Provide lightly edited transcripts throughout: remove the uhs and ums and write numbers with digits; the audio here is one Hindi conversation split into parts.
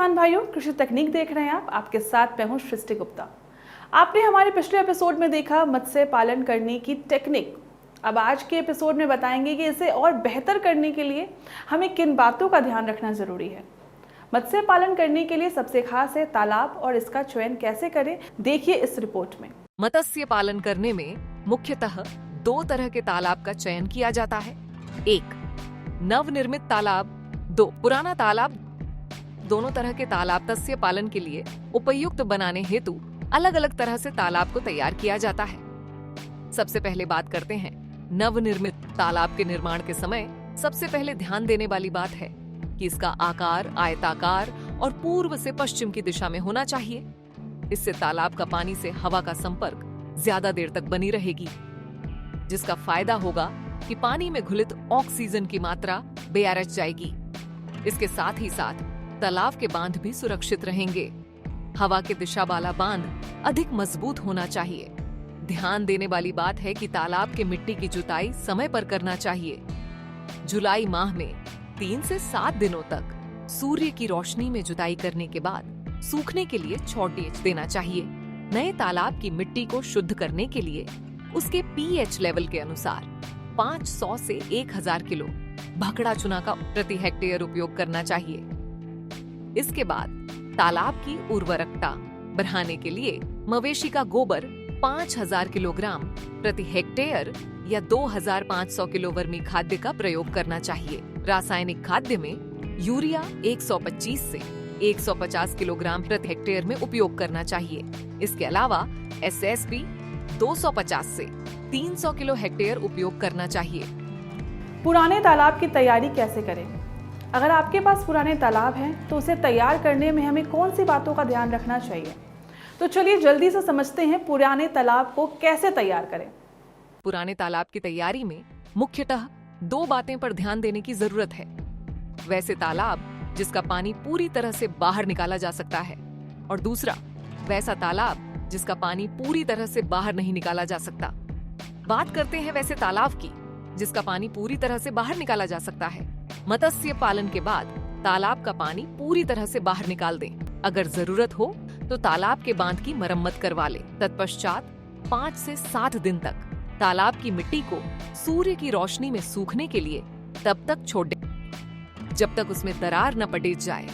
किसान भाइयों, कृषि तकनीक देख रहे हैं आप। आपके साथ मैं हूं सृष्टि गुप्ता। आपने हमारे पिछले एपिसोड में देखा मत्स्य पालन करने की टेक्निक। अब आज के एपिसोड में बताएंगे कि इसे और बेहतर करने के लिए हमें किन बातों का ध्यान रखना जरूरी है। मत्स्य पालन करने के लिए सबसे खास है तालाब, और इसका चयन कैसे करें, देखिए इस रिपोर्ट में। मत्स्य पालन करने में मुख्यतः दो तरह के तालाब का चयन किया जाता है। एक, नवनिर्मित तालाब। दो, पुराना तालाब। दोनों तरह के तालाब मत्स्य पालन के लिए उपयुक्त बनाने हेतु अलग अलग तरह से तालाब को तैयार किया जाता है। सबसे पहले बात करते हैं नवनिर्मित तालाब के निर्माण के समय सबसे पहले ध्यान देने वाली बात है कि इसका आकार आयताकार और पूर्व से पश्चिम की दिशा में होना चाहिए। इससे तालाब का पानी से हवा का संपर्क ज्यादा देर तक बनी रहेगी, जिसका फायदा होगा कि पानी में घुलित ऑक्सीजन की मात्रा बेअरच जाएगी। इसके साथ ही साथ तालाब के बांध भी सुरक्षित रहेंगे। हवा के दिशा वाला बांध अधिक मजबूत होना चाहिए। ध्यान देने वाली बात है कि तालाब के मिट्टी की जुताई समय पर करना चाहिए। जुलाई माह में 3 से 7 दिनों तक सूर्य की रोशनी में जुताई करने के बाद सूखने के लिए छोड़ देना चाहिए। नए तालाब की मिट्टी को शुद्ध करने के लिए उसके पीएच लेवल के अनुसार 500 से 1000 किलो भखड़ा चूना का प्रति हेक्टेयर उपयोग करना चाहिए। इसके बाद तालाब की उर्वरकता बढ़ाने के लिए मवेशी का गोबर 5000 किलोग्राम प्रति हेक्टेयर या 2500 किलो वर्मी खाद्य का प्रयोग करना चाहिए। रासायनिक खाद्य में यूरिया 125 से 150 किलोग्राम प्रति हेक्टेयर में उपयोग करना चाहिए। इसके अलावा एसएसपी 250 से 300 किलो हेक्टेयर उपयोग करना चाहिए। पुराने तालाब की तैयारी कैसे करें? अगर आपके पास पुराने तालाब हैं तो उसे तैयार करने में हमें कौन सी बातों का ध्यान रखना चाहिए? तो चलिए जल्दी से समझते हैं पुराने तालाब को कैसे तैयार करें। पुराने तालाब की तैयारी में मुख्यतः 2 बातें पर ध्यान देने की जरूरत है। वैसे तालाब जिसका पानी पूरी तरह से बाहर निकाला जा सकता है, और दूसरा वैसा तालाब जिसका पानी पूरी तरह से बाहर नहीं निकाला जा सकता। बात करते हैं वैसे तालाब की जिसका पानी पूरी तरह से बाहर निकाला जा सकता है। मत्स्य पालन के बाद तालाब का पानी पूरी तरह से बाहर निकाल दें। अगर जरूरत हो तो तालाब के बांध की मरम्मत करवा लें। तत्पश्चात 5 से 7 दिन तक तालाब की मिट्टी को सूर्य की रोशनी में सूखने के लिए तब तक छोड़ दें जब तक उसमें दरार न पड़ जाए।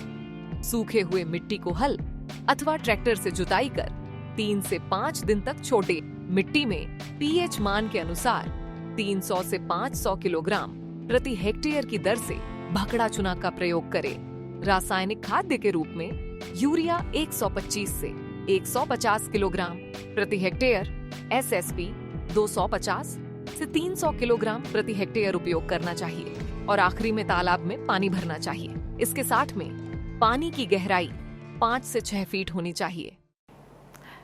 सूखे हुए मिट्टी को हल अथवा ट्रैक्टर से जुताई कर 3 से 5 दिन तक छोड़ दें। मिट्टी में पीएच मान के अनुसार 300 से 500 किलोग्राम प्रति हेक्टेयर की दर से भखड़ा चूना का प्रयोग करें। रासायनिक खाद्य के रूप में यूरिया 125 से 150 किलोग्राम प्रति हेक्टेयर, एसएसपी 250 से 300 किलोग्राम प्रति हेक्टेयर उपयोग करना चाहिए। और आखिरी में तालाब में पानी भरना चाहिए। इसके साथ में पानी की गहराई 5 से 6 फीट होनी चाहिए।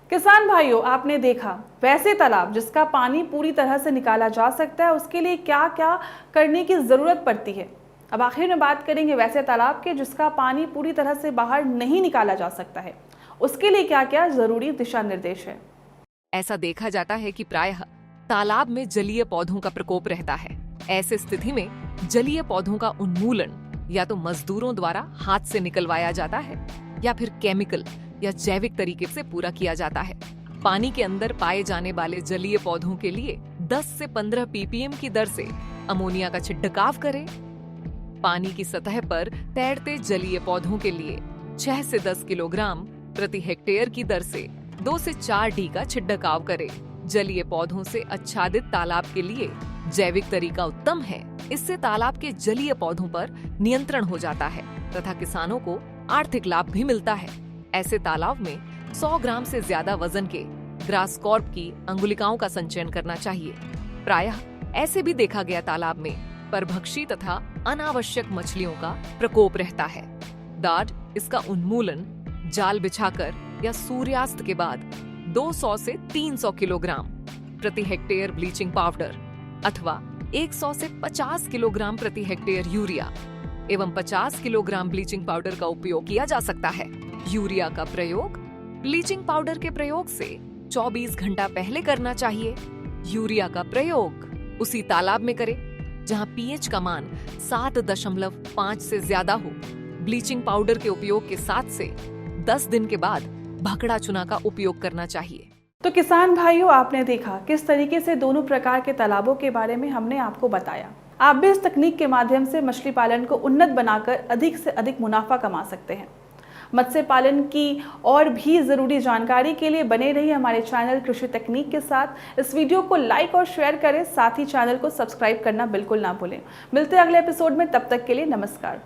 किसान भाइयों, आपने देखा वैसे तालाब जिसका पानी पूरी तरह से निकाला जा सकता है, उसके लिए क्या क्या करने की जरूरत पड़ती है। अब आखिर में बात करेंगे वैसे तालाब के जिसका पानी पूरी तरह से बाहर नहीं निकाला जा सकता है, उसके लिए क्या क्या जरूरी दिशा निर्देश है। ऐसा देखा जाता है कि प्रायः तालाब में जलीय पौधों का प्रकोप रहता है। ऐसे स्थिति में जलीय पौधों का उन्मूलन या तो मजदूरों द्वारा हाथ से निकलवाया जाता है या फिर केमिकल या जैविक तरीके से पूरा किया जाता है। पानी के अंदर पाए जाने वाले जलीय पौधों के लिए 10 से 15 ppm की दर से अमोनिया का छिड़काव करें। पानी की सतह पर तैरते जलीय पौधों के लिए 6 से 10 किलोग्राम प्रति हेक्टेयर की दर से 2 से 4 डी का छिड़काव करें। जलीय पौधों से आच्छादित तालाब के लिए जैविक तरीका उत्तम है। इससे तालाब के जलीय पौधों पर नियंत्रण हो जाता है तथा किसानों को आर्थिक लाभ भी मिलता है। ऐसे तालाब में 100 ग्राम से ज्यादा वजन के ग्रासकॉर्प की अंगुलिकाओं का संचयन करना चाहिए। प्रायः ऐसे भी देखा गया तालाब में परभक्षी तथा अनावश्यक मछलियों का प्रकोप रहता है। डाड इसका उन्मूलन जाल बिछाकर या सूर्यास्त के बाद 200 से 300 किलोग्राम प्रति हेक्टेयर ब्लीचिंग पाउडर अथवा 100 से 50 किलोग्राम प्रति हेक्टेयर यूरिया एवं 50 किलोग्राम ब्लीचिंग पाउडर का उपयोग किया जा सकता है। यूरिया का प्रयोग ब्लीचिंग पाउडर के प्रयोग से 24 घंटा पहले करना चाहिए। यूरिया का प्रयोग उसी तालाब में करें जहां पीएच का मान 7.5 से ज्यादा हो। ब्लीचिंग पाउडर के उपयोग के 7 से 10 दिन के बाद भकड़ा चूना का उपयोग करना चाहिए। तो किसान भाइयों, आपने देखा किस तरीके से दोनों प्रकार के तालाबों के बारे में हमने आपको बताया। आप भी इस तकनीक के माध्यम से मछली पालन को उन्नत बनाकर अधिक से अधिक मुनाफा कमा सकते हैं। मत्स्य पालन की और भी ज़रूरी जानकारी के लिए बने रहिए हमारे चैनल कृषि तकनीक के साथ। इस वीडियो को लाइक और शेयर करें, साथ ही चैनल को सब्सक्राइब करना बिल्कुल ना भूलें। मिलते हैं अगले एपिसोड में, तब तक के लिए नमस्कार।